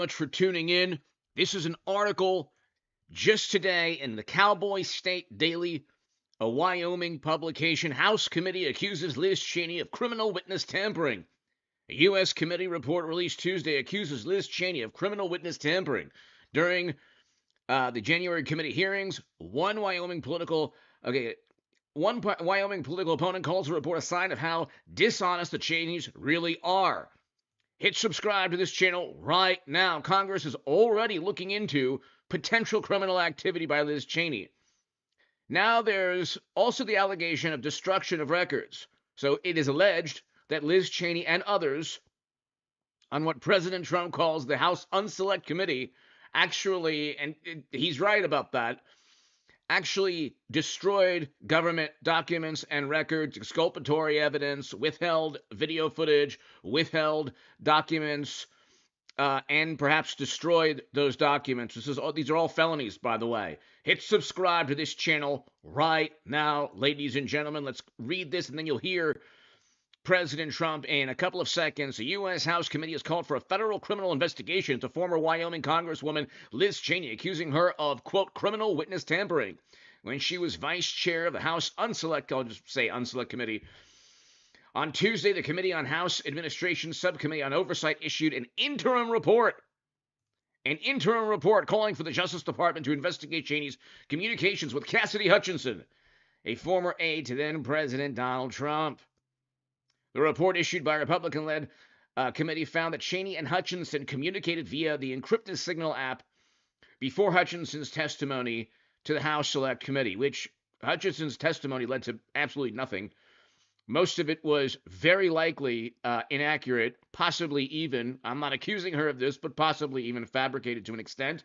Much for tuning in. This is an article just today in the Cowboy State Daily, a Wyoming publication. House committee accuses Liz Cheney of criminal witness tampering. A U.S. committee report released Tuesday accuses Liz Cheney of criminal witness tampering. During the January committee hearings, one Wyoming political opponent calls the report a sign of how dishonest the Cheneys really are. Hit subscribe to this channel right now. Congress is already looking into potential criminal activity by Liz Cheney. Now there's also the allegation of destruction of records. So it is alleged that Liz Cheney and others on what President Trump calls the House Unselect Committee actually, and he's right about that, actually destroyed government documents and records, exculpatory evidence, withheld video footage, withheld documents, and perhaps destroyed those documents. These are all felonies, by the way. Hit subscribe to this channel right now, ladies and gentlemen. Let's read this, and then you'll hear President Trump in a couple of seconds. The U.S. House Committee has called for a federal criminal investigation into former Wyoming Congresswoman Liz Cheney, accusing her of, quote, criminal witness tampering when she was vice chair of the House Unselect Committee. On Tuesday, the Committee on House Administration Subcommittee on Oversight issued an interim report calling for the Justice Department to investigate Cheney's communications with Cassidy Hutchinson, a former aide to then President Donald Trump. The report issued by a Republican-led committee found that Cheney and Hutchinson communicated via the encrypted Signal app before Hutchinson's testimony to the House Select Committee, which Hutchinson's testimony led to absolutely nothing. Most of it was very likely inaccurate, possibly even, I'm not accusing her of this, but possibly even fabricated to an extent.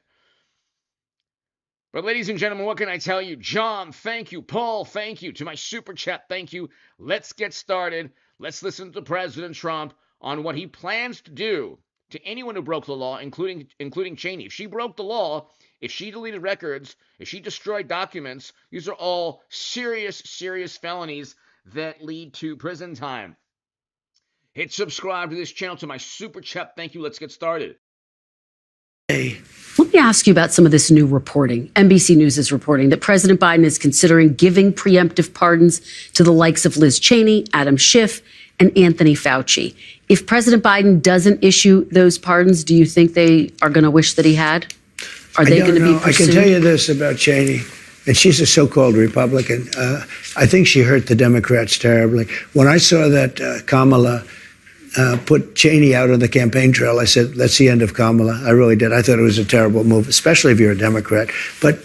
But ladies and gentlemen, what can I tell you? John, thank you. Paul, thank you. To my super chat, thank you. Let's get started. Let's listen to President Trump on what he plans to do to anyone who broke the law, including Cheney. If she broke the law, if she deleted records, if she destroyed documents, these are all serious, serious felonies that lead to prison time. Hit subscribe to this channel. To my super chat, thank you. Let's get started. Let me ask you about some of this new reporting. NBC News is reporting that President Biden is considering giving preemptive pardons to the likes of Liz Cheney, Adam Schiff, and Anthony Fauci. If President Biden doesn't issue those pardons, do you think they are going to wish that he had? Are they going to be pursued? I can tell you this about Cheney, and she's a so-called Republican. I think she hurt the Democrats terribly. When I saw that Kamala put Cheney out on the campaign trail, I said, that's the end of Kamala. I really did. I thought it was a terrible move, especially if you're a Democrat. But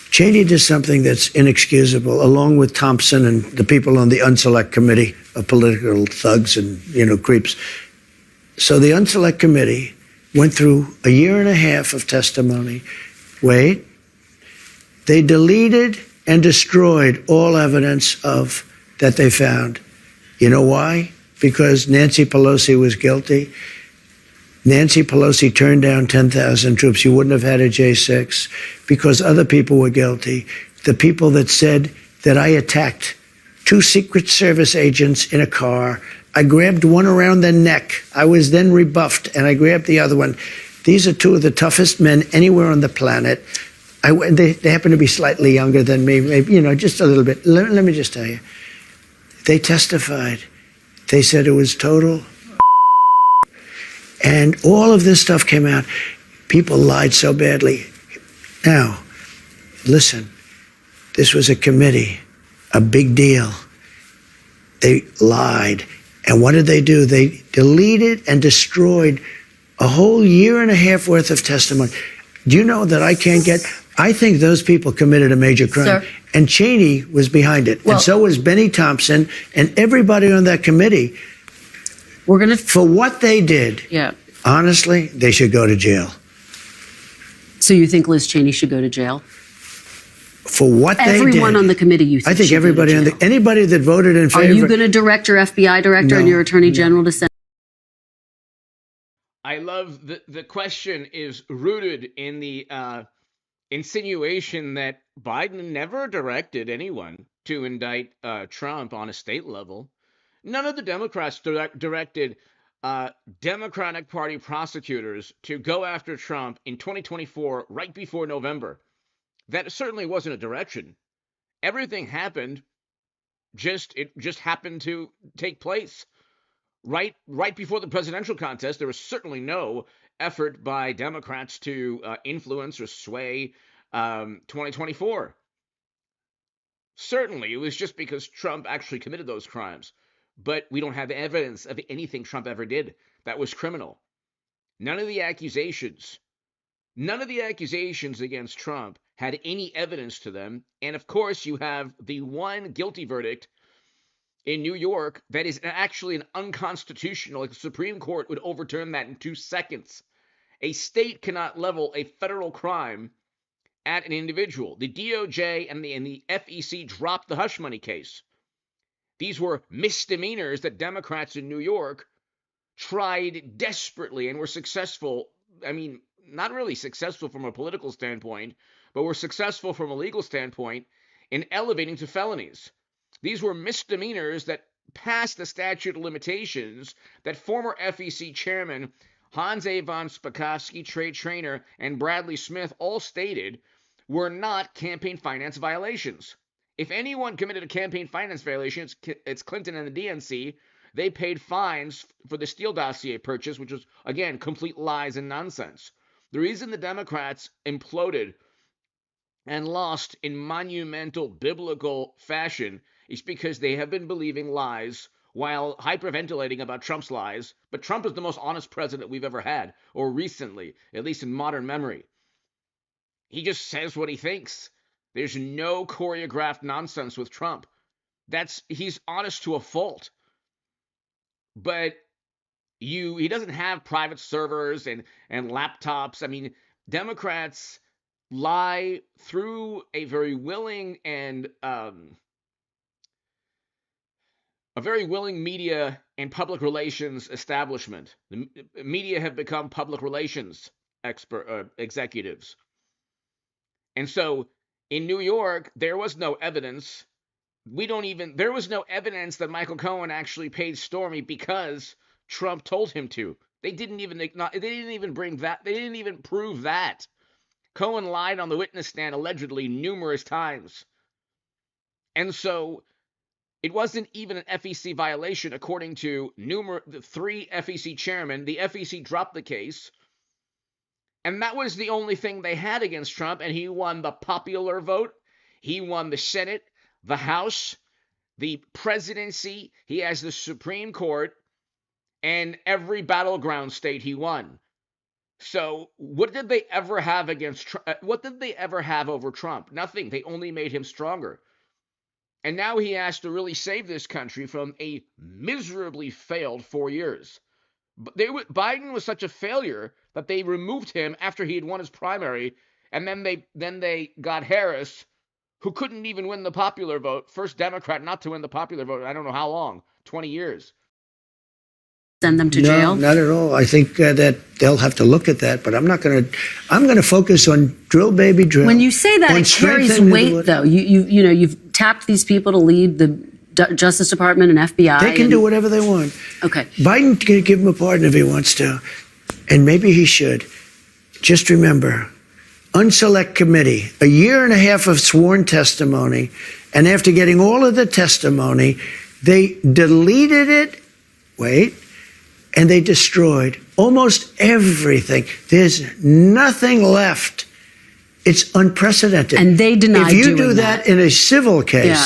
Cheney did something that's inexcusable, along with Thompson and the people on the Unselect Committee of political thugs and, creeps. So the Unselect Committee went through a year and a half of testimony. Wait. They deleted and destroyed all evidence of that they found. You know why? Because Nancy Pelosi was guilty. Nancy Pelosi turned down 10,000 troops. You wouldn't have had a J6 because other people were guilty. The people that said that I attacked 2 Secret Service agents in a car. I grabbed one around the neck. I was then rebuffed, and I grabbed the other one. These are 2 of the toughest men anywhere on the planet. They happen to be slightly younger than me, maybe, just a little bit. Let me just tell you. They testified. They said it was total. And all of this stuff came out. People lied so badly. Now, listen, this was a committee, a big deal. They lied. And what did they do? They deleted and destroyed a whole year and a half worth of testimony. Do you know that I think those people committed a major crime. Sir? And Cheney was behind it. And so was Benny Thompson and everybody on that committee. For what they did, honestly, they should go to jail. So you think Liz Cheney should go to jail? For what they did. Everyone on the committee, you think? I think everybody anybody that voted in favor. Are you going to direct your FBI director and your attorney general to send? I love the question is rooted in the insinuation that Biden never directed anyone to indict Trump on a state level. None of the Democrats directed Democratic Party prosecutors to go after Trump in 2024, right before November. That certainly wasn't a direction. Everything happened, it just happened to take place. Right before the presidential contest, there was certainly no effort by Democrats to influence or sway 2024. Certainly, it was just because Trump actually committed those crimes. But we don't have evidence of anything Trump ever did that was criminal. None of the accusations against Trump had any evidence to them. And of course, you have the one guilty verdict in New York that is actually an unconstitutional. Like the Supreme Court would overturn that in 2 seconds. A state cannot level a federal crime at an individual. The DOJ and the FEC dropped the hush money case. These were misdemeanors that Democrats in New York tried desperately and were successful. I mean, not really successful from a political standpoint, but were successful from a legal standpoint in elevating to felonies. These were misdemeanors that passed the statute of limitations that former FEC chairman Hans A. von Spakovsky, Trey Traynor, and Bradley Smith all stated were not campaign finance violations. If anyone committed a campaign finance violation, it's Clinton and the DNC. They paid fines for the Steele dossier purchase, which was, again, complete lies and nonsense. The reason the Democrats imploded and lost in monumental biblical fashion is because they have been believing lies while hyperventilating about Trump's lies. But Trump is the most honest president we've ever had, or recently, at least in modern memory. He just says what he thinks. There's no choreographed nonsense with Trump. He's honest to a fault. But he doesn't have private servers and laptops. I mean, Democrats lie through a very willing and a very willing media and public relations establishment. The media have become public relations executives. And so in New York, there was no evidence. There was no evidence that Michael Cohen actually paid Stormy because Trump told him to. They didn't even prove that. Cohen lied on the witness stand allegedly numerous times. And so it wasn't even an FEC violation according to the 3 FEC chairmen. The FEC dropped the case. And that was the only thing they had against Trump, and he won the popular vote. He won the Senate, the House, the presidency. He has the Supreme Court, and every battleground state he won. So what did they ever have what did they ever have over Trump? Nothing. They only made him stronger. And now he has to really save this country from a miserably failed 4 years. Biden was such a failure that they removed him after he had won his primary, and then they got Harris, who couldn't even win the popular vote. First Democrat not to win the popular vote in I don't know how long, 20 years. Send them to jail? No, not at all. I think that they'll have to look at that, but I'm going to focus on drill, baby, drill. When you say that, it carries weight, though. You've tapped these people to lead the Justice Department and FBI. They can do whatever they want. Okay. Biden can give him a pardon if he wants to, and maybe he should. Just remember, unselect committee, a year and a half of sworn testimony, and after getting all of the testimony, they deleted it. And they destroyed almost everything. There's nothing left. It's unprecedented. And they denied doing that. If you do that in a civil case. Yeah.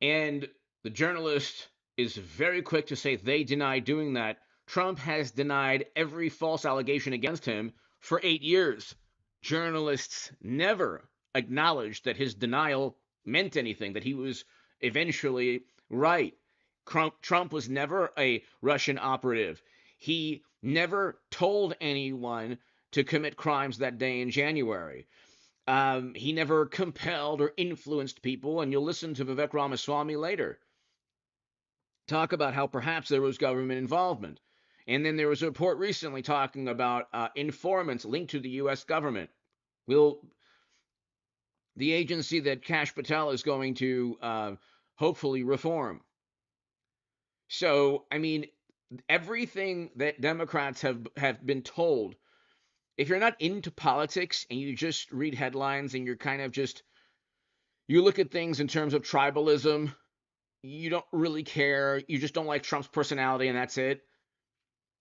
And the journalist is very quick to say they deny doing that. Trump has denied every false allegation against him for 8 years. Journalists never acknowledged that his denial meant anything, that he was eventually right. Trump was never a Russian operative. He never told anyone to commit crimes that day in January. He never compelled or influenced people, and you'll listen to Vivek Ramaswamy later talk about how perhaps there was government involvement. And then there was a report recently talking about informants linked to the U.S. government. The agency that Kash Patel is going to hopefully reform. So, I mean, everything that Democrats have been told, if you're not into politics and you just read headlines and you're kind of just, you look at things in terms of tribalism, you don't really care, you just don't like Trump's personality and that's it,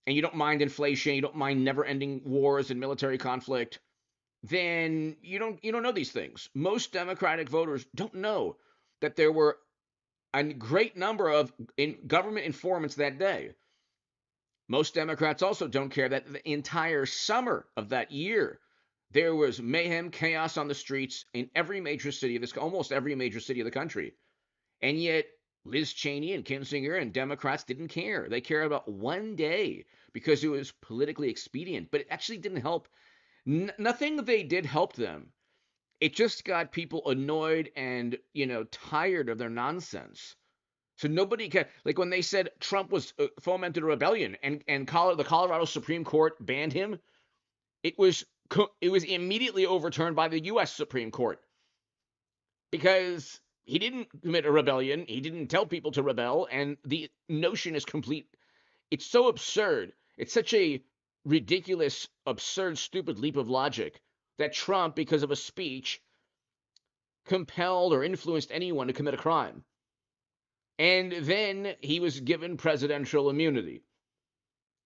and you don't mind inflation, you don't mind never-ending wars and military conflict, then you don't know these things. Most Democratic voters don't know that there were a great number of government informants that day. Most Democrats also don't care that the entire summer of that year there was mayhem, chaos on the streets in every major city of this, almost every major city of the country, and yet Liz Cheney and Kinzinger and Democrats didn't care. They cared about one day because it was politically expedient, but it actually didn't help. Nothing they did helped them. It just got people annoyed and, tired of their nonsense. So nobody can, like when they said Trump was fomented a rebellion and the Colorado Supreme Court banned him, it was immediately overturned by the U.S. Supreme Court because he didn't commit a rebellion. He didn't tell people to rebel, and the notion is complete. It's so absurd. It's such a ridiculous, absurd, stupid leap of logic that Trump, because of a speech, compelled or influenced anyone to commit a crime. And then he was given presidential immunity,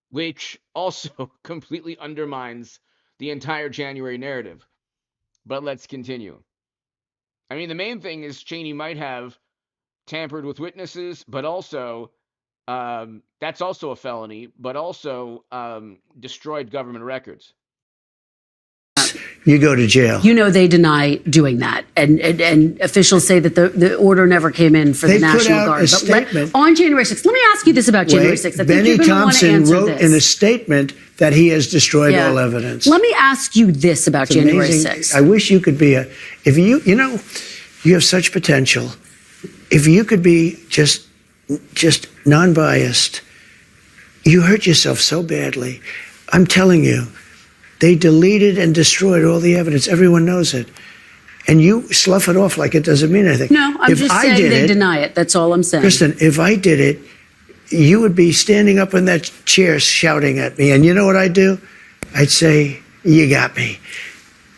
which also completely undermines the entire January narrative. But let's continue. I mean, the main thing is Cheney might have tampered with witnesses, but also that's also a felony, but also destroyed government records. You go to jail. They deny doing that, and officials say that the order never came in for the National Guard. But on January 6th, let me ask you this about January 6th. I think Benny you're going to want to Thompson answer wrote this. in a statement that he has destroyed all evidence. Let me ask you this about It's January amazing. 6th. I wish you could be you have such potential. If you could be just non-biased, you hurt yourself so badly. I'm telling you. They deleted and destroyed all the evidence. Everyone knows it. And you slough it off like it doesn't mean anything. No, I'm just saying they deny it. That's all I'm saying. Kristen, if I did it, you would be standing up in that chair shouting at me. And you know what I'd do? I'd say, you got me.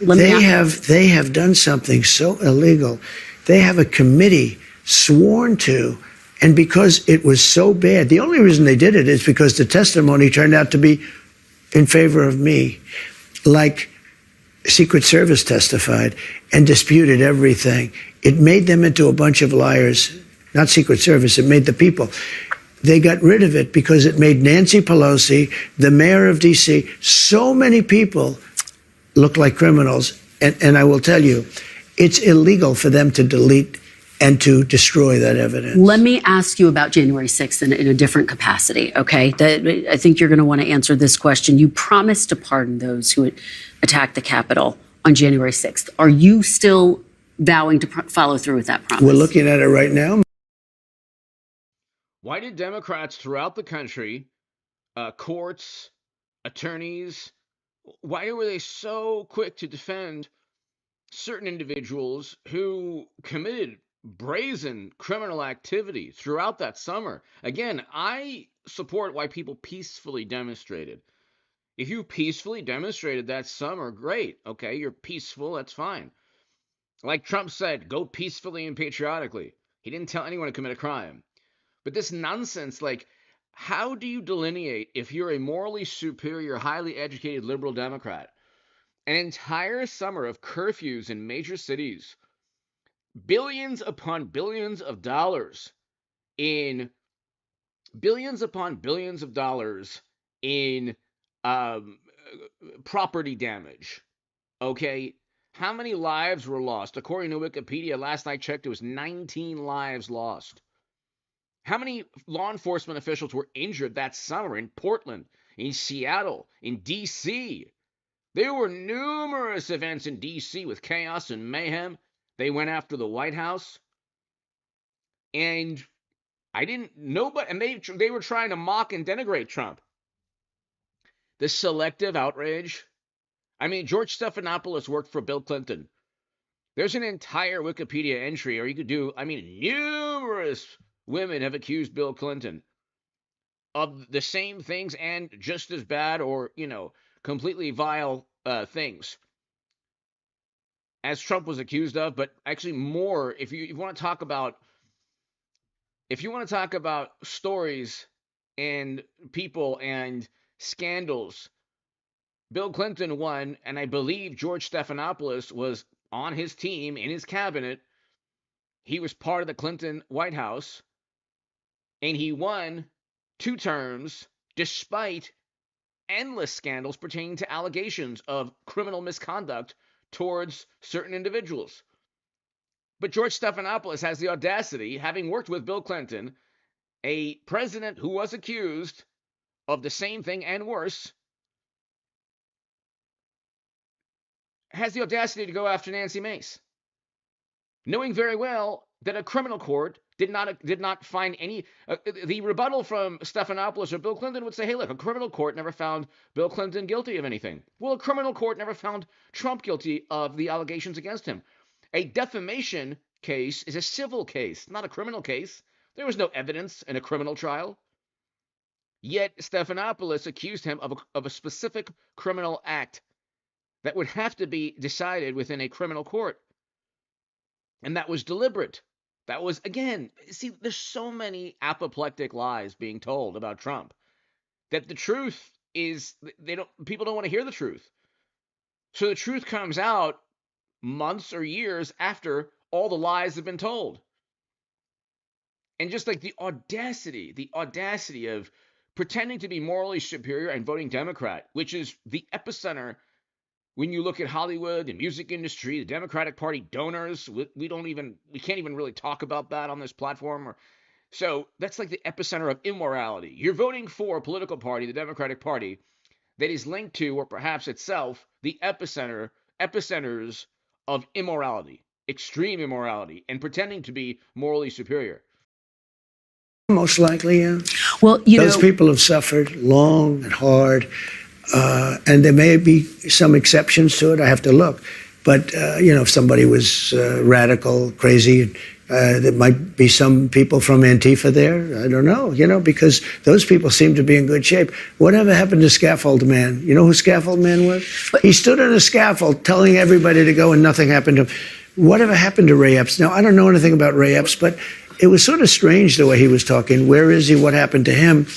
They have done something so illegal. They have a committee sworn to, and because it was so bad, the only reason they did it is because the testimony turned out to be in favor of me. Like Secret Service testified and disputed everything. It made them into a bunch of liars. Not Secret Service, it made the people. They got rid of it because it made Nancy Pelosi, the mayor of D.C., so many people look like criminals. And I will tell you, it's illegal for them to delete and to destroy that evidence. Let me ask you about January 6th in a different capacity, okay? I think you're going to want to answer this question. You promised to pardon those who attacked the Capitol on January 6th. Are you still vowing to follow through with that promise? We're looking at it right now. Why did Democrats throughout the country, courts, attorneys, why were they so quick to defend certain individuals who committed brazen criminal activity throughout that summer? Again, I support why people peacefully demonstrated. If you peacefully demonstrated that summer, great. Okay, you're peaceful, that's fine. Like Trump said, go peacefully and patriotically. He didn't tell anyone to commit a crime. But this nonsense, like, how do you delineate if you're a morally superior, highly educated liberal Democrat? An entire summer of curfews in major cities, billions upon billions of dollars in property damage. Okay, how many lives were lost? According to Wikipedia, last I checked, it was 19 lives lost. How many law enforcement officials were injured that summer in Portland, in Seattle, in D.C.? There were numerous events in D.C. with chaos and mayhem. They went after the White House. And they were trying to mock and denigrate Trump. The selective outrage. I mean, George Stephanopoulos worked for Bill Clinton. There's an entire Wikipedia entry, or you could do, numerous women have accused Bill Clinton of the same things and just as bad or, completely vile things as Trump was accused of, but actually more. If you want to talk about stories and people and scandals, Bill Clinton won, and I believe George Stephanopoulos was on his team in his cabinet. He was part of the Clinton White House, and he won 2 terms despite endless scandals pertaining to allegations of criminal misconduct towards certain individuals. But George Stephanopoulos has the audacity, having worked with Bill Clinton, a president who was accused of the same thing and worse, has the audacity to go after Nancy Mace, knowing very well that a criminal court did not find any. The rebuttal from Stephanopoulos or Bill Clinton would say, "Hey, look, a criminal court never found Bill Clinton guilty of anything." Well, a criminal court never found Trump guilty of the allegations against him. A defamation case is a civil case, not a criminal case. There was no evidence in a criminal trial. Yet Stephanopoulos accused him of a specific criminal act that would have to be decided within a criminal court. And that was deliberate. That was, again, see, there's so many apoplectic lies being told about Trump that the truth is, people don't want to hear the truth. So the truth comes out months or years after all the lies have been told. And just like the audacity of pretending to be morally superior and voting Democrat, which is the epicenter when you look at Hollywood, the music industry, the Democratic Party donors. We can't even really talk about that on this platform. So that's like the epicenter of immorality. You're voting for a political party, the Democratic Party, that is linked to, or perhaps itself, the epicenters of immorality, extreme immorality, and pretending to be morally superior. Most likely, yeah. Well, those people have suffered long and hard, and there may be some exceptions to it. I have to look. But, if somebody was radical, crazy, there might be some people from Antifa there. I don't know, because those people seem to be in good shape. Whatever happened to Scaffold Man? You know who Scaffold Man was? He stood on a scaffold telling everybody to go and nothing happened to him. Whatever happened to Ray Epps? Now, I don't know anything about Ray Epps, but it was sort of strange the way he was talking. Where is he? What happened to him?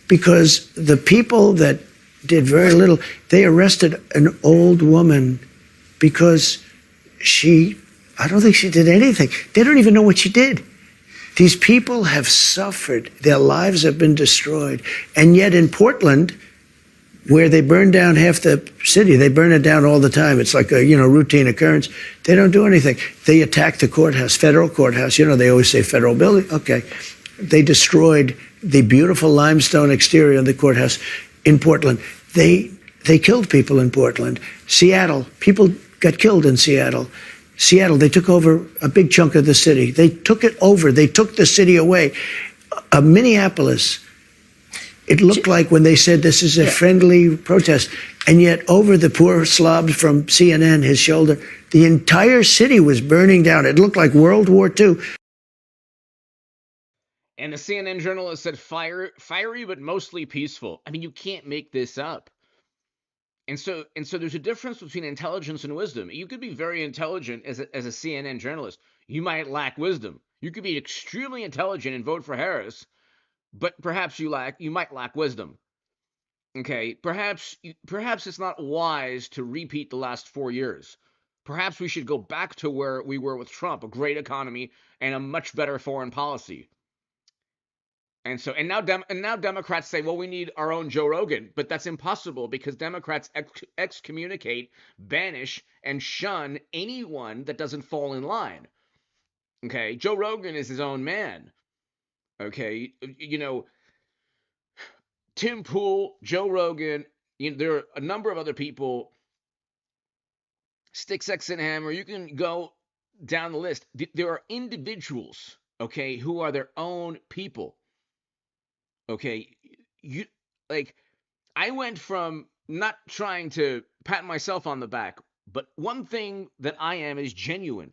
Because the people that did very little, they arrested an old woman because I don't think she did anything. They don't even know what she did. These people have suffered. Their lives have been destroyed. And yet in Portland, where they burn down half the city, they burn it down all the time. It's like a, routine occurrence. They don't do anything. They attack the courthouse, federal courthouse. They always say federal building. Okay. They destroyed the beautiful limestone exterior of the courthouse in Portland. They killed people in Portland. Seattle, people got killed in Seattle. They took over a big chunk of the city. They took it over. They took the city away. Minneapolis, it looked like when they said this is a friendly protest, and yet over the poor slob from CNN, his shoulder, the entire city was burning down. It looked like World War II. And the CNN journalist said, fiery but mostly peaceful. I mean, you can't make this up. And so there's a difference between intelligence and wisdom. You could be very intelligent as a CNN journalist. You might lack wisdom. You could be extremely intelligent and vote for Harris, but perhaps you might lack wisdom. Okay, perhaps it's not wise to repeat the last 4 years. Perhaps we should go back to where we were with Trump, a great economy and a much better foreign policy. And now Democrats say, well, we need our own Joe Rogan, but that's impossible because Democrats excommunicate, banish, and shun anyone that doesn't fall in line. Okay, Joe Rogan is his own man. Okay, Tim Pool, Joe Rogan, there are a number of other people, Stick, Sex, and Hammer, you can go down the list. There are individuals, okay, who are their own people. Okay, I went from not trying to pat myself on the back, but one thing that I am is genuine.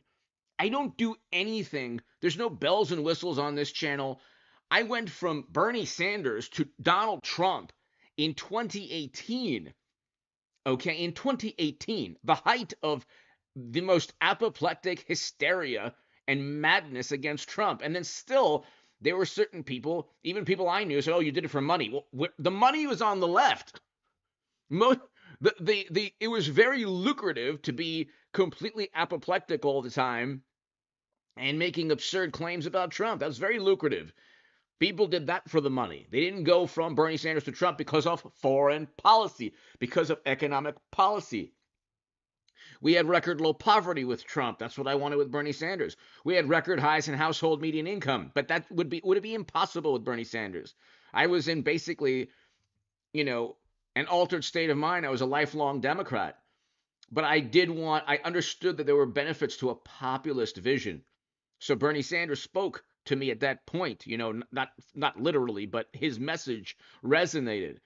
I don't do anything. There's no bells and whistles on this channel. I went from Bernie Sanders to Donald Trump in 2018. Okay, in 2018, the height of the most apoplectic hysteria and madness against Trump. And then still, there were certain people, even people I knew, said, "Oh, you did it for money." Well, the money was on the left. It was very lucrative to be completely apoplectic all the time and making absurd claims about Trump. That was very lucrative. People did that for the money. They didn't go from Bernie Sanders to Trump because of foreign policy, because of economic policy. We had record low poverty with Trump. That's what I wanted with Bernie Sanders. We had record highs in household median income, but that would it be impossible with Bernie Sanders? I was in basically, an altered state of mind. I was a lifelong Democrat, but I understood that there were benefits to a populist vision. So Bernie Sanders spoke to me at that point, not literally, but his message resonated.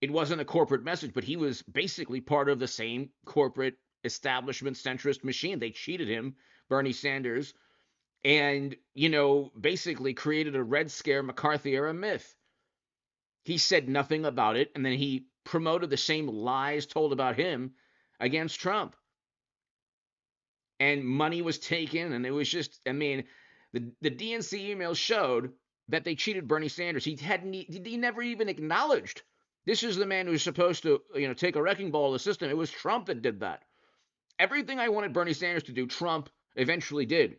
It wasn't a corporate message, but he was basically part of the same corporate establishment centrist machine. They cheated him, Bernie Sanders, and, basically created a Red Scare McCarthy era myth. He said nothing about it, and then he promoted the same lies told about him against Trump. And money was taken, and it was just, the DNC emails showed that they cheated Bernie Sanders. He never even acknowledged. This is the man who's supposed to, take a wrecking ball to the system. It was Trump that did that. Everything I wanted Bernie Sanders to do, Trump eventually did.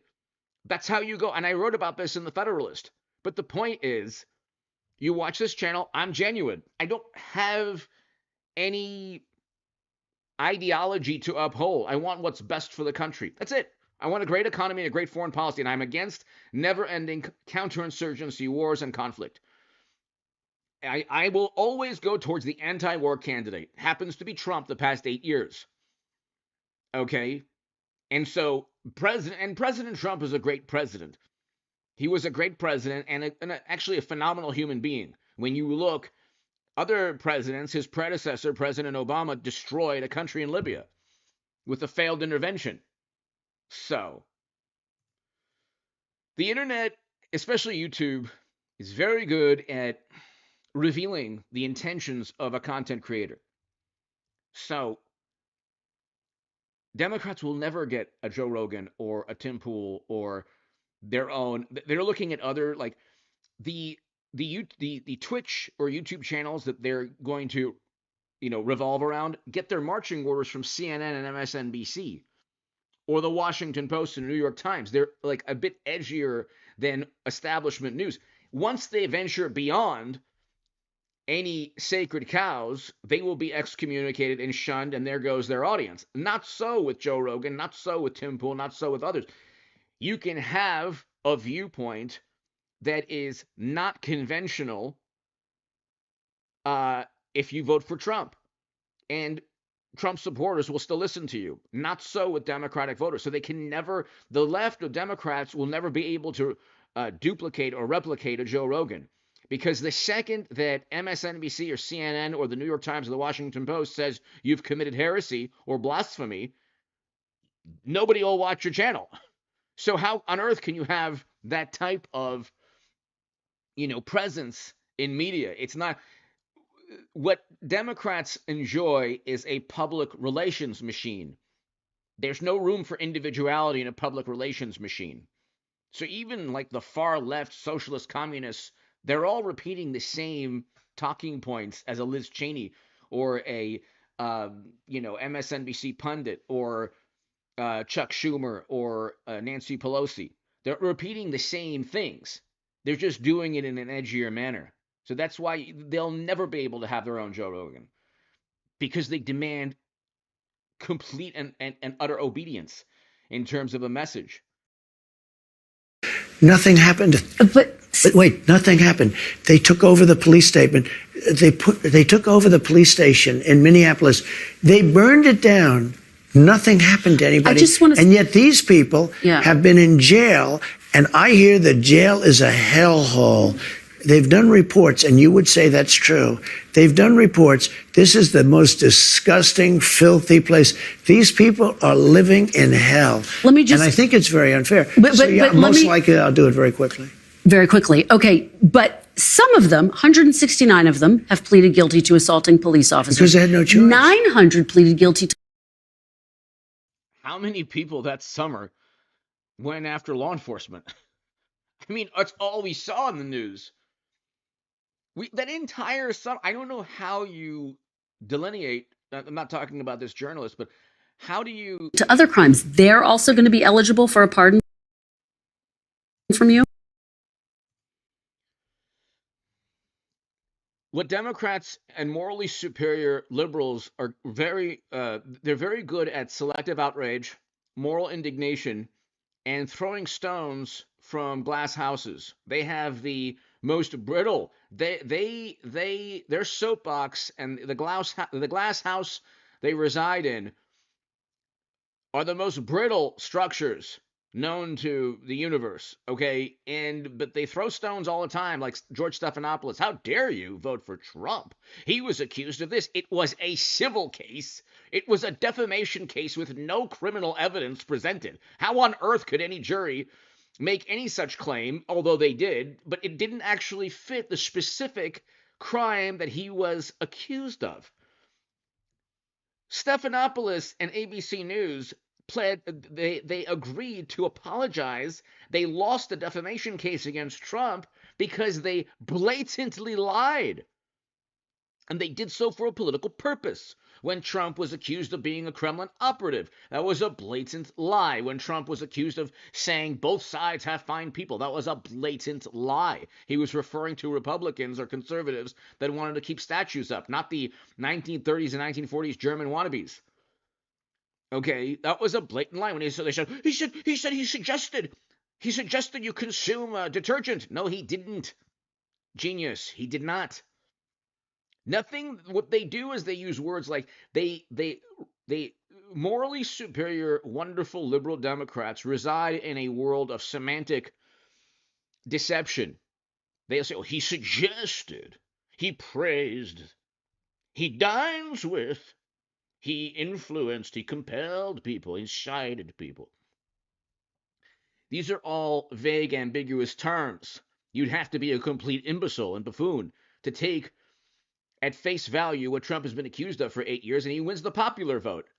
That's how you go. And I wrote about this in the Federalist. But the point is, you watch this channel, I'm genuine. I don't have any ideology to uphold. I want what's best for the country. That's it. I want a great economy and a great foreign policy, and I'm against never-ending counterinsurgency, wars, and conflict. I will always go towards the anti-war candidate. Happens to be Trump the past 8 years. Okay? And so President Trump is a great president. He was a great president and actually a phenomenal human being. When you look, other presidents, his predecessor, President Obama, destroyed a country in Libya with a failed intervention. So, the internet, especially YouTube, is very good at revealing the intentions of a content creator. So, Democrats will never get a Joe Rogan or a Tim Pool or their own. They're looking at other, like, the Twitch or YouTube channels that they're going to, revolve around, get their marching orders from CNN and MSNBC. Or the Washington Post and New York Times. They're like a bit edgier than establishment news. Once they venture beyond any sacred cows, they will be excommunicated and shunned, and there goes their audience. Not so with Joe Rogan, not so with Tim Pool, not so with others. You can have a viewpoint that is not conventional if you vote for Trump. And Trump supporters will still listen to you. Not so with Democratic voters. So they can never, the left or Democrats will never be able to duplicate or replicate a Joe Rogan. Because the second that MSNBC or CNN or the New York Times or the Washington Post says you've committed heresy or blasphemy, nobody will watch your channel. So how on earth can you have that type of, presence in media? It's not. What Democrats enjoy is a public relations machine. There's no room for individuality in a public relations machine. So even like the far left socialist communists, they're all repeating the same talking points as a Liz Cheney or a MSNBC pundit or Chuck Schumer or Nancy Pelosi. They're repeating the same things. They're just doing it in an edgier manner. So that's why they'll never be able to have their own Joe Rogan, because they demand complete and utter obedience in terms of a message. Nothing happened. But wait, nothing happened. They took over the police statement. They took over the police station in Minneapolis. They burned it down. Nothing happened to anybody. And yet these people have been in jail, and I hear that jail is a hellhole. They've done reports, and you would say that's true. They've done reports. This is the most disgusting, filthy place. These people are living in hell. And I think it's very unfair. Most likely, I'll do it very quickly. Very quickly. Okay, but some of them, 169 of them, have pleaded guilty to assaulting police officers. Because they had no choice. 900 pleaded guilty to... How many people that summer went after law enforcement? I mean, that's all we saw in the news. That entire summer, I don't know how you delineate, I'm not talking about this journalist, but how do you... To other crimes, they're also going to be eligible for a pardon from you? What Democrats and morally superior liberals are they're very good at selective outrage, moral indignation, and throwing stones from glass houses. They have the most brittle. Their soapbox and the glass house they reside in are the most brittle structures known to the universe, okay? But they throw stones all the time, like George Stephanopoulos. How dare you vote for Trump? He was accused of this. It was a civil case. It was a defamation case with no criminal evidence presented. How on earth could any jury make any such claim, although they did, but it didn't actually fit the specific crime that he was accused of? Stephanopoulos and ABC News they agreed to apologize. They lost the defamation case against Trump because they blatantly lied. And they did so for a political purpose. When Trump was accused of being a Kremlin operative, that was a blatant lie. When Trump was accused of saying both sides have fine people, that was a blatant lie. He was referring to Republicans or conservatives that wanted to keep statues up, not the 1930s and 1940s German wannabes. Okay, that was a blatant lie. When he suggested you consume detergent. No, he didn't. Genius, he did not. Nothing. What they do is they use words like they morally superior, wonderful liberal Democrats reside in a world of semantic deception. They'll say, "Oh, he suggested, he praised, he dines with, he influenced, he compelled people, he incited people." These are all vague, ambiguous terms. You'd have to be a complete imbecile and buffoon to take at face value what Trump has been accused of for 8 years, and he wins the popular vote.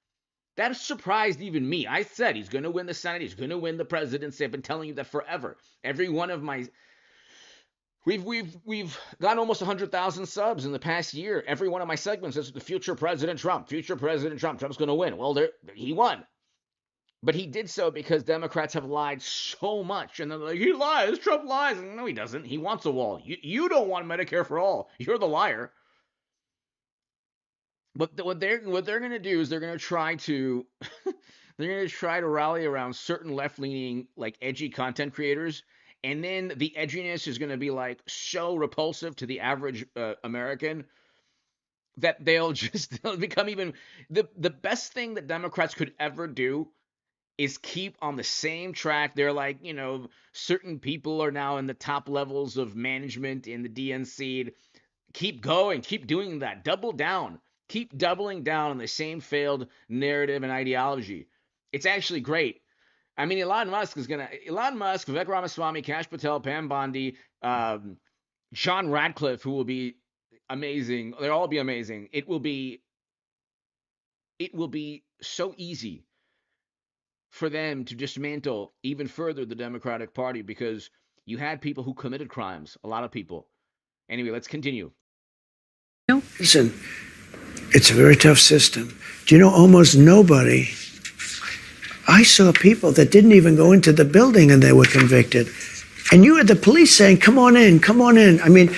That surprised even me. I said he's going to win the Senate, he's going to win the presidency. I've been telling you that forever. Every one of my... We've got almost 100,000 subs in the past year. Every one of my segments is the future President Trump. Future President Trump. Trump's going to win. Well, he won. But he did so because Democrats have lied so much. And they're like, he lies. Trump lies. And no, he doesn't. He wants a wall. You don't want Medicare for all. You're the liar. But what they're going to do is they're going to try to rally around certain left-leaning, like edgy content creators. And then the edginess is going to be like so repulsive to the average American that they'll become even... The best thing that Democrats could ever do is keep on the same track. They're like, certain people are now in the top levels of management in the DNC. Keep going. Keep doing that. Double down. Keep doubling down on the same failed narrative and ideology. It's actually great. I mean, Elon Musk, Vivek Ramaswamy, Kash Patel, Pam Bondi, John Radcliffe, who will be amazing. They'll all be amazing. It will be so easy for them to dismantle even further the Democratic Party because you had people who committed crimes, a lot of people. Anyway, let's continue. Listen, it's a very tough system. Do you know almost nobody... I saw people that didn't even go into the building and they were convicted. And you had the police saying, come on in, come on in. I mean,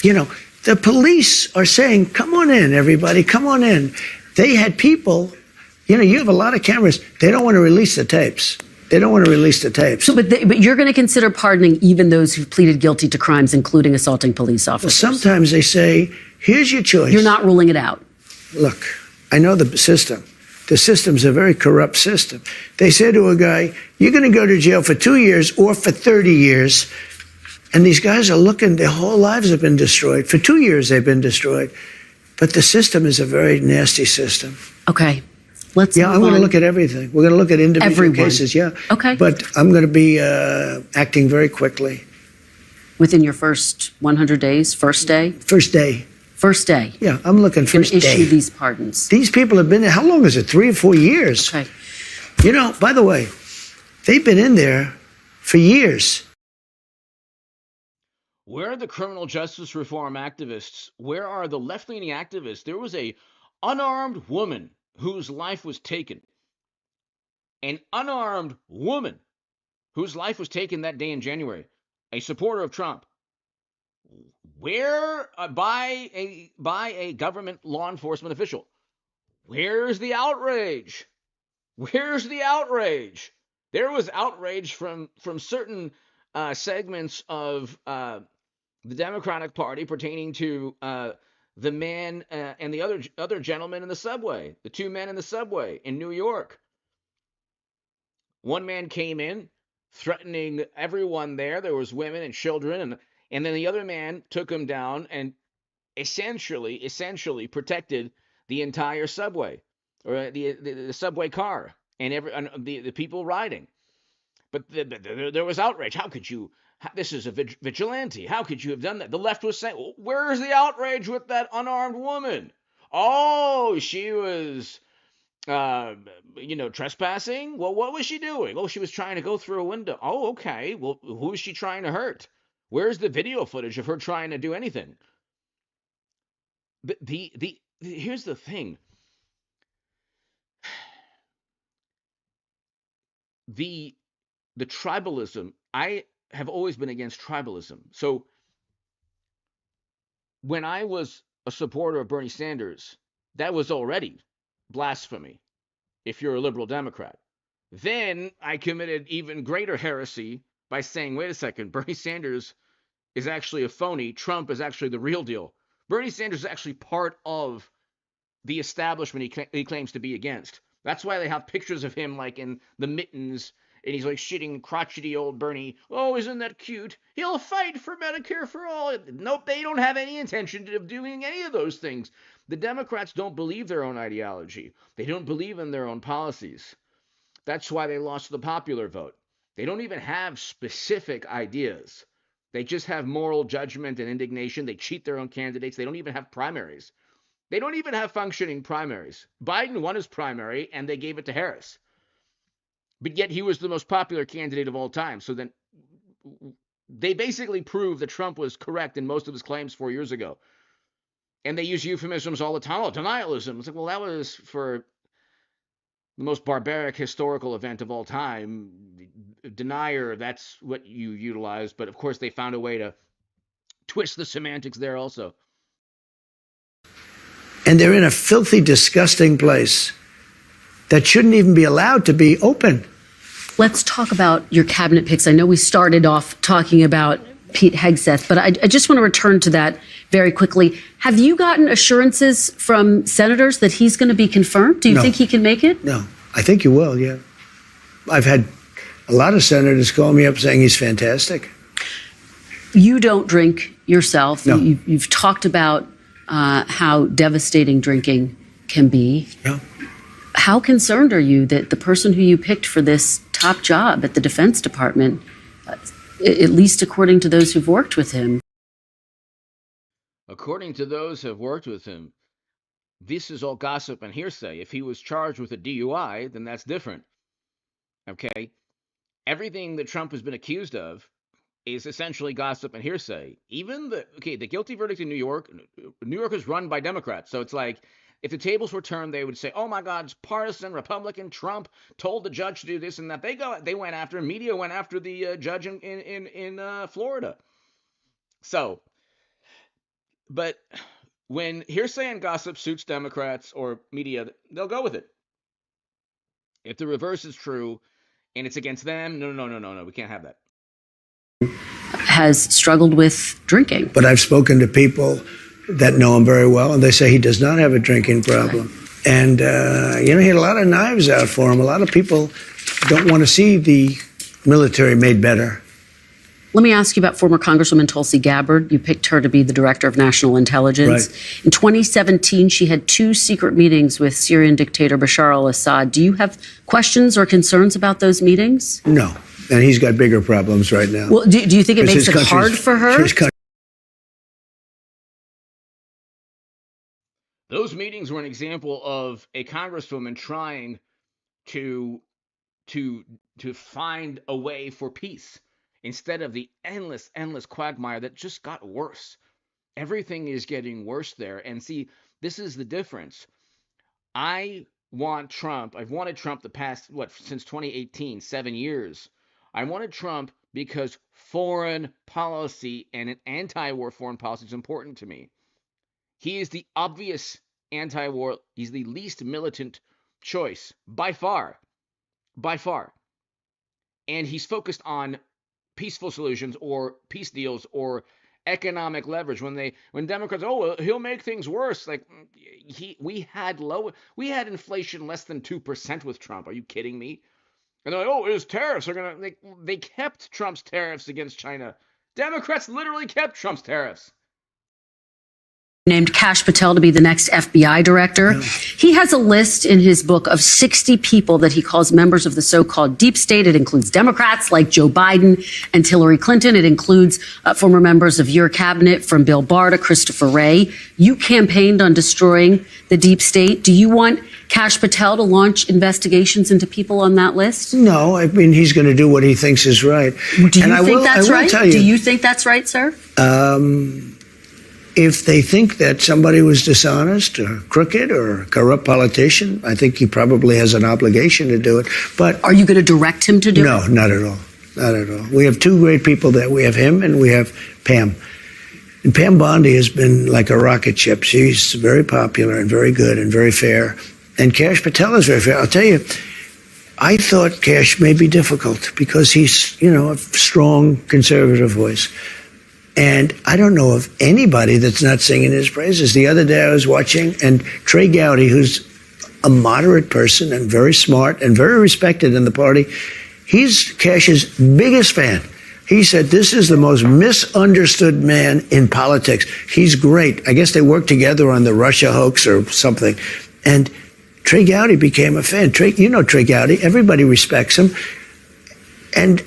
the police are saying, come on in, everybody, come on in. They had people, you have a lot of cameras. They don't want to release the tapes. So, but you're going to consider pardoning even those who've pleaded guilty to crimes, including assaulting police officers? Well, sometimes they say, here's your choice. You're not ruling it out. Look, I know the system. The system's a very corrupt system. They say to a guy, you're going to go to jail for 2 years or for 30 years. And these guys are looking, their whole lives have been destroyed. For 2 years, they've been destroyed. But the system is a very nasty system. Okay. I'm going to look at everything. We're going to look at individual cases, yeah. Okay. But I'm going to be acting very quickly. Within your first 100 days, first day? First day. First day. Yeah, I'm looking first day. Issue these pardons. These people have been there, how long is it, 3 or 4 years? Okay. You know, by the way, they've been in there for years. Where are the criminal justice reform activists? Where are the left-leaning activists? There was a unarmed woman whose life was taken. An unarmed woman whose life was taken that day in January. A supporter of Trump. Where by a government law enforcement official. Where's the outrage? Where's the outrage? There was outrage from certain segments of the Democratic Party pertaining to the man and the other gentleman in the subway, the two men in the subway in New York. One man came in threatening everyone there. There was women and children, and then the other man took him down and essentially protected the entire subway, or the subway car and the people riding. But there was outrage. How could you? This is a vigilante. How could you have done that? The left was saying, where's the outrage with that unarmed woman? Oh, she was, trespassing? Well, what was she doing? Oh, she was trying to go through a window. Oh, okay. Well, who is she trying to hurt? Where's the video footage of her trying to do anything? Here's the thing. The tribalism, I have always been against tribalism. So when I was a supporter of Bernie Sanders, that was already blasphemy if you're a liberal Democrat. Then I committed even greater heresy by saying, wait a second, Bernie Sanders is actually a phony. Trump is actually the real deal. Bernie Sanders is actually part of the establishment he claims to be against. That's why they have pictures of him like in the mittens, and he's like shitting crotchety old Bernie. Oh, isn't that cute? He'll fight for Medicare for all. Nope, they don't have any intention of doing any of those things. The Democrats don't believe their own ideology. They don't believe in their own policies. That's why they lost the popular vote. They don't even have specific ideas. They just have moral judgment and indignation. They cheat their own candidates. They don't even have primaries. They don't even have functioning primaries. Biden won his primary, and they gave it to Harris. But yet he was the most popular candidate of all time. So then they basically proved that Trump was correct in most of his claims 4 years ago. And they use euphemisms all the time. Oh, denialism. It's like, well, that was for the most barbaric historical event of all time. Denier, that's what you utilize. But of course, they found a way to twist the semantics there also. And they're in a filthy, disgusting place that shouldn't even be allowed to be open. Let's talk about your cabinet picks. I know we started off talking about Pete Hegseth, but I just want to return to that very quickly. Have you gotten assurances from senators that he's going to be confirmed? Do you think he can make it? No, I think you will, yeah. I've had a lot of senators call me up saying he's fantastic. You don't drink yourself. No. You've talked about how devastating drinking can be. Yeah. How concerned are you that the person who you picked for this top job at the Defense Department, at least according to those who've worked with him? According to those who have worked with him, this is all gossip and hearsay. If he was charged with a DUI, then that's different. Okay? Everything that Trump has been accused of is essentially gossip and hearsay. Even the guilty verdict in New York is run by Democrats. So it's like, if the tables were turned, they would say, oh my God, it's partisan, Republican, Trump told the judge to do this and that. They went after, media went after the judge in Florida. So, but when hearsay and gossip suits Democrats or media, they'll go with it. If the reverse is true and it's against them, no, we can't have that. Has struggled with drinking. But I've spoken to people that know him very well, and they say he does not have a drinking problem. Right. And, he had a lot of knives out for him. A lot of people don't want to see the military made better. Let me ask you about former Congresswoman Tulsi Gabbard. You picked her to be the director of national intelligence. Right. In 2017, she had 2 secret meetings with Syrian dictator Bashar al-Assad. Do you have questions or concerns about those meetings? No. And he's got bigger problems right now. Well, do you think it makes it hard for her? Those meetings were an example of a congresswoman trying to find a way for peace instead of the endless quagmire that just got worse. Everything is getting worse there. And see, this is the difference. I want Trump. I've wanted Trump the past, since 2018, 7 years. I wanted Trump because foreign policy and an anti-war foreign policy is important to me. He is the obvious anti-war. He's the least militant choice by far. And he's focused on peaceful solutions or peace deals or economic leverage. When Democrats, well, he'll make things worse. Like we had inflation less than 2% with Trump. Are you kidding me? And they're like, his tariffs are they kept Trump's tariffs against China. Democrats literally kept Trump's tariffs. Named Kash Patel to be the next FBI director. Yeah. He has a list in his book of 60 people that he calls members of the so-called deep state. It includes Democrats like Joe Biden and Hillary Clinton. It includes former members of your cabinet, from Bill Barr to Christopher Wray. You campaigned on destroying the deep state. Do you want Kash Patel to launch investigations into people on that list? No, I mean, he's going to do what he thinks is right. Do you think that's right? Do you think that's right, sir? If they think that somebody was dishonest or crooked or a corrupt politician, I think he probably has an obligation to do it. But are you going to direct him to do it? No, not at all. Not at all. We have 2 great people there. We have him and we have Pam. And Pam Bondi has been like a rocket ship. She's very popular and very good and very fair. And Kash Patel is very fair. I'll tell you, I thought Kash may be difficult because he's, a strong conservative voice. And I don't know of anybody that's not singing his praises. The other day I was watching, and Trey Gowdy, who's a moderate person and very smart and very respected in the party, he's Kash's biggest fan. He said, this is the most misunderstood man in politics. He's great. I guess they worked together on the Russia hoax or something. And Trey Gowdy became a fan. Trey Gowdy. Everybody respects him. And,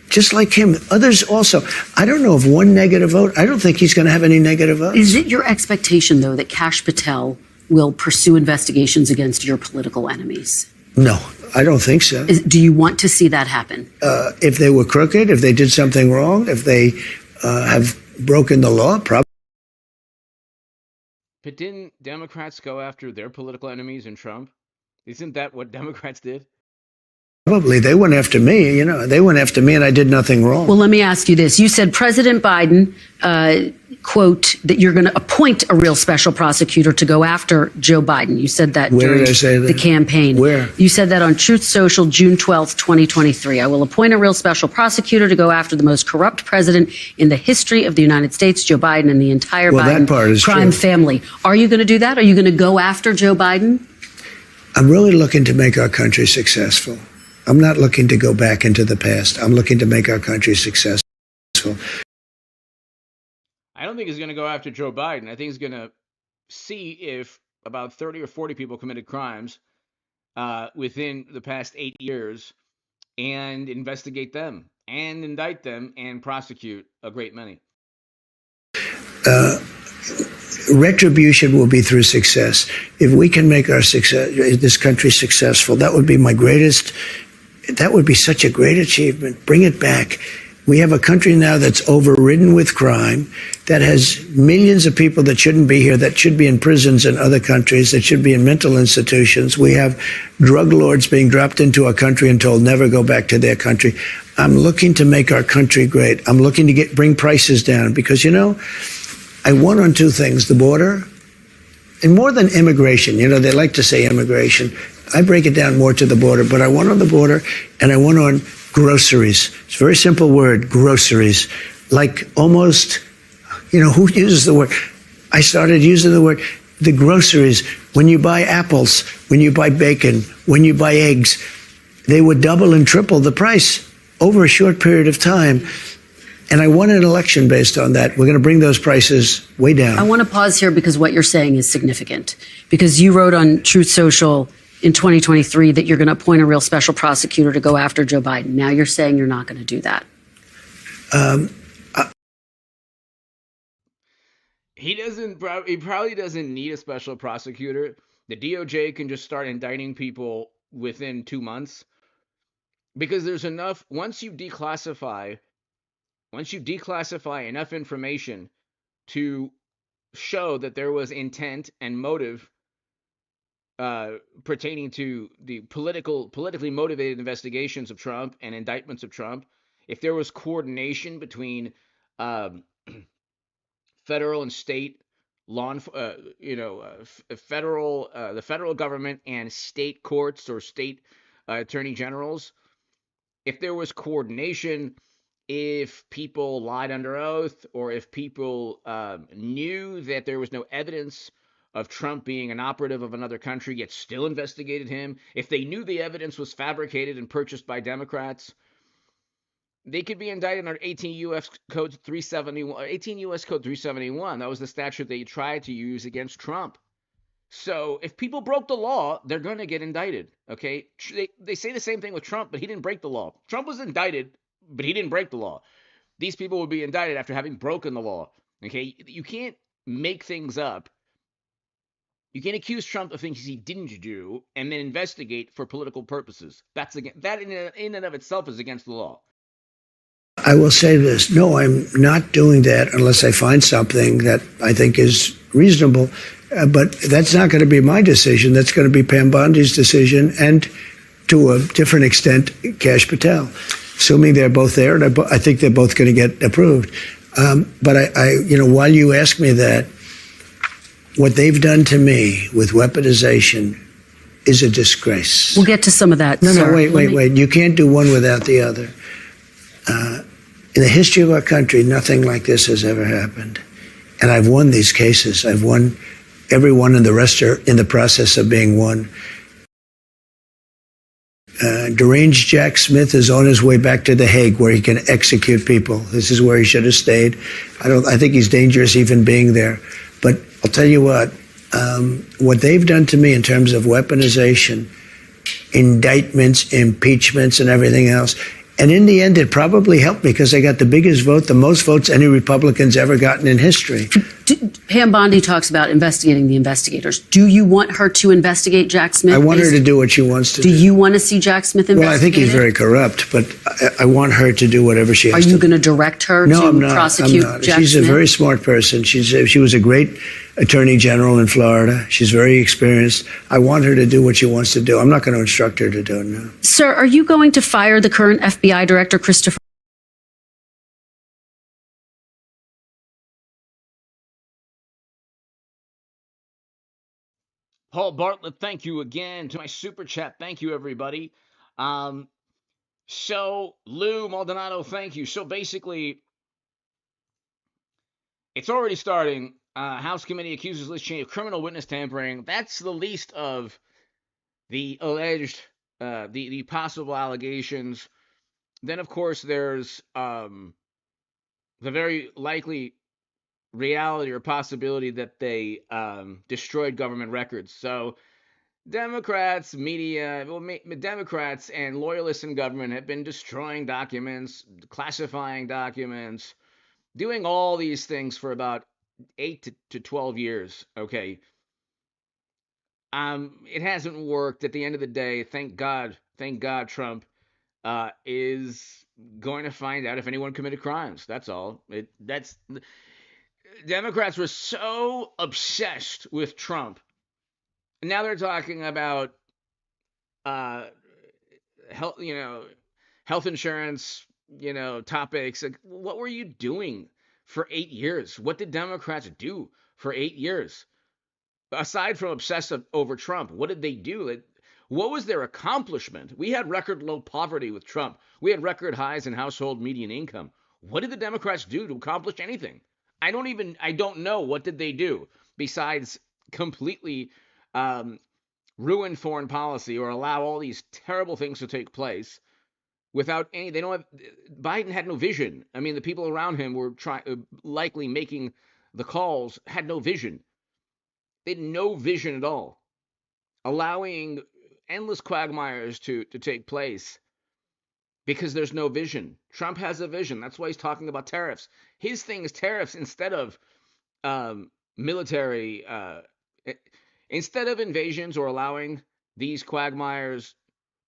just like him, others also. I don't know of one negative vote. I don't think he's going to have any negative votes. Is it your expectation, though, that Kash Patel will pursue investigations against your political enemies? No, I don't think so. Do you want to see that happen? If they were crooked, if they did something wrong, if they have broken the law, probably. But didn't Democrats go after their political enemies in Trump? Isn't that what Democrats did? Probably. They went after me, they went after me and I did nothing wrong. Well, let me ask you this. You said President Biden, quote, that you're going to appoint a real special prosecutor to go after Joe Biden. You said that during the campaign. Where? You said that on Truth Social, June 12th, 2023. I will appoint a real special prosecutor to go after the most corrupt president in the history of the United States, Joe Biden, and the entire Biden crime family. Are you going to do that? Are you going to go after Joe Biden? I'm really looking to make our country successful. I'm not looking to go back into the past. I'm looking to make our country successful. I don't think he's going to go after Joe Biden. I think he's going to see if about 30 or 40 people committed crimes within the past 8 years and investigate them and indict them and prosecute a great many. Retribution will be through success. If we can make this country successful, that would be that would be such a great achievement. Bring it back. We have a country now that's overridden with crime, that has millions of people that shouldn't be here, that should be in prisons in other countries, that should be in mental institutions. We have drug lords being dropped into our country and told never go back to their country. I'm looking to make our country great. I'm looking to bring prices down because, I won on 2 things, the border and more than immigration. They like to say immigration. I break it down more to the border, but I won on the border and I won on groceries. It's a very simple word, groceries. Like almost, who uses the word? I started using the word, the groceries. When you buy apples, when you buy bacon, when you buy eggs, they would double and triple the price over a short period of time. And I won an election based on that. We're going to bring those prices way down. I want to pause here because what you're saying is significant. Because you wrote on Truth Social in 2023 that you're going to appoint a real special prosecutor to go after Joe Biden. Now you're saying you're not going to do that. He probably doesn't need a special prosecutor. The DOJ can just start indicting people within 2 months because there's enough. Once you declassify enough information to show that there was intent and motive pertaining to the politically motivated investigations of Trump and indictments of Trump, if there was coordination between federal and state the federal government and state courts or state attorney generals, if there was coordination, if people lied under oath, or if people knew that there was no evidence of Trump being an operative of another country yet still investigated him, if they knew the evidence was fabricated and purchased by Democrats, they could be indicted under 18 U.S. Code 371. 18 U.S. Code 371. That was the statute they tried to use against Trump. So if people broke the law, they're going to get indicted. Okay, they say the same thing with Trump, but he didn't break the law. Trump was indicted, but he didn't break the law. These people would be indicted after having broken the law. Okay, you can't make things up. You can't accuse Trump of things he didn't do and then investigate for political purposes. That in and of itself is against the law. I will say this. No, I'm not doing that unless I find something that I think is reasonable. But that's not going to be my decision. That's going to be Pam Bondi's decision, and to a different extent, Kash Patel, assuming they're both there. And I think they're both going to get approved. But while you ask me that, what they've done to me with weaponization is a disgrace. We'll get to some of that. No, wait. You can't do one without the other. In the history of our country, nothing like this has ever happened. And I've won these cases. I've won every one, and the rest are in the process of being won. Deranged Jack Smith is on his way back to The Hague, where he can execute people. This is where he should have stayed. I think he's dangerous even being there. But I'll tell you what they've done to me in terms of weaponization, indictments, impeachments, and everything else. And in the end, it probably helped me because I got the biggest vote, the most votes any Republican's ever gotten in history. Pam Bondi talks about investigating the investigators. Do you want her to investigate Jack Smith? I want her to do what she wants to do. Do you want to see Jack Smith investigated? Well, I think he's very corrupt, but I want her to do whatever she has to do. Are you going to direct her to prosecute Jack Smith? She's a very smart person. She was a great attorney general in Florida. She's very experienced. I want her to do what she wants to do. I'm not going to instruct her to do it, no. Sir, are you going to fire the current FBI director, Christopher? Paul Bartlett, thank you again. To my super chat, thank you, everybody. So, Lou Maldonado, thank you. So basically, it's already starting. House committee accuses Liz Cheney of criminal witness tampering. That's the least of the alleged, the possible allegations. Then, of course, there's the very likely reality or possibility that they destroyed government records. So Democrats, Democrats and loyalists in government have been destroying documents, classifying documents, doing all these things for about 8 to 12 years. Okay. It hasn't worked. At the end of the day, thank God Trump is going to find out if anyone committed crimes. That's all. Democrats were so obsessed with Trump. Now they're talking about health insurance, topics. Like, what were you doing for 8 years? What did Democrats do for 8 years? Aside from obsessive over Trump, what did they do? What was their accomplishment? We had record low poverty with Trump. We had record highs in household median income. What did the Democrats do to accomplish anything? I don't know. What did they do besides completely ruin foreign policy or allow all these terrible things to take place? without any. They don't have. Biden had no vision. I mean, the people around him were likely making the calls, had no vision. They had no vision at all, allowing endless quagmires to take place because there's no vision. Trump has a vision. That's why he's talking about tariffs. His thing is tariffs instead of military, instead of invasions or allowing these quagmires.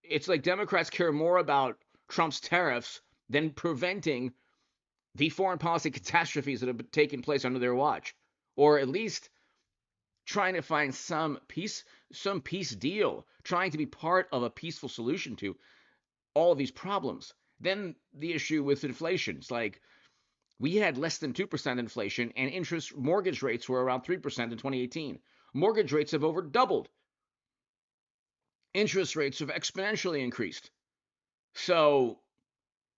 It's like Democrats care more about Trump's tariffs than preventing the foreign policy catastrophes that have taken place under their watch, or at least trying to find some peace deal, trying to be part of a peaceful solution to all of these problems. Then the issue with inflation. It's like we had less than 2% inflation, and mortgage rates were around 3% in 2018. Mortgage rates have over doubled. Interest rates have exponentially increased. So,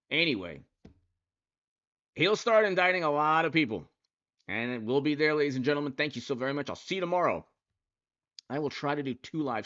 anyway, he'll start indicting a lot of people. And we'll be there, ladies and gentlemen. Thank you so very much. I'll see you tomorrow. I will try to do 2 live streams.